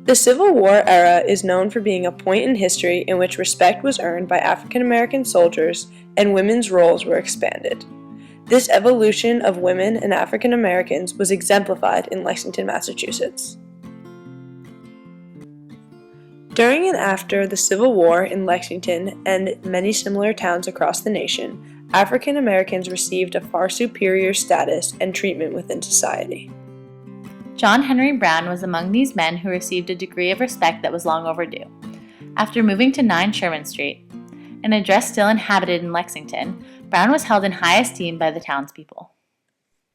The Civil War era is known for being a point in history in which respect was earned by African American soldiers and women's roles were expanded. This evolution of women and African Americans was exemplified in Lexington, Massachusetts. During and after the Civil War in Lexington and many similar towns across the nation, African Americans received a far superior status and treatment within society. John Henry Brown was among these men who received a degree of respect that was long overdue. After moving to 9 Sherman Street, an address still inhabited in Lexington, Brown was held in high esteem by the townspeople.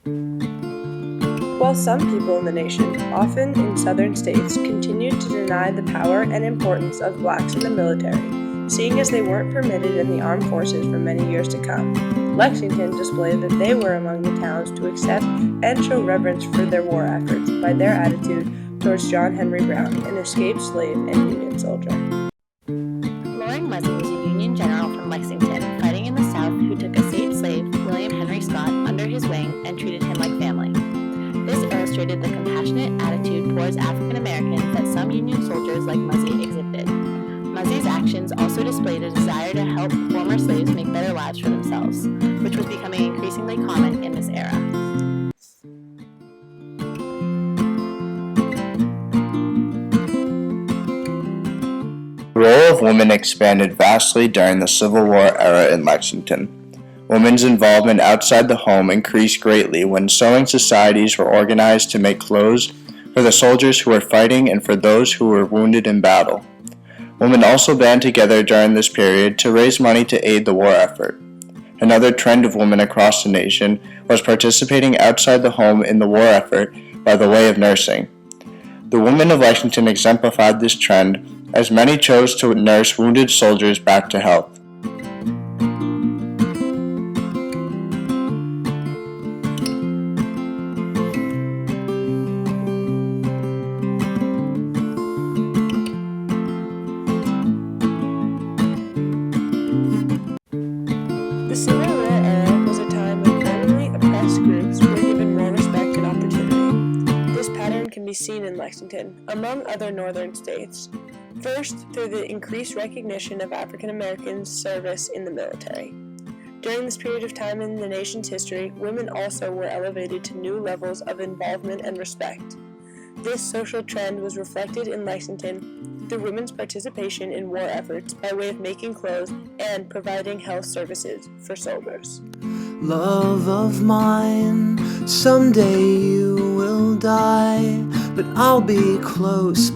While some people in the nation, often in southern states, continued to deny the power and importance of blacks in the military, seeing as they weren't permitted in the armed forces for many years to come, Lexington displayed that they were among the towns to accept and show reverence for their war efforts by their attitude towards John Henry Brown, an escaped slave and Union soldier. Loring Muzzy was a Union general from Lexington, fighting in the South, who took escaped slave William Henry Scott under his wing and treated him like family. This illustrated the compassionate attitude towards African Americans that some Union soldiers like Muzzy exhibited. Muzzy's actions also displayed a desire to help former slaves make better lives for themselves, which was becoming increasingly common in this era. The role of women expanded vastly during the Civil War era in Lexington. Women's involvement outside the home increased greatly when sewing societies were organized to make clothes for the soldiers who were fighting and for those who were wounded in battle. Women also band together during this period to raise money to aid the war effort. Another trend of women across the nation was participating outside the home in the war effort by the way of nursing. The women of Lexington exemplified this trend, as many chose to nurse wounded soldiers back to health. The Civil War era was a time when formerly oppressed groups were given more respect and opportunity. This pattern can be seen in Lexington, among other northern states. First, through the increased recognition of African Americans' service in the military. During this period of time in the nation's history, women also were elevated to new levels of involvement and respect. This social trend was reflected in Lexington through women's participation in war efforts by way of making clothes and providing health services for soldiers. Love of mine, someday you will die, but I'll be close.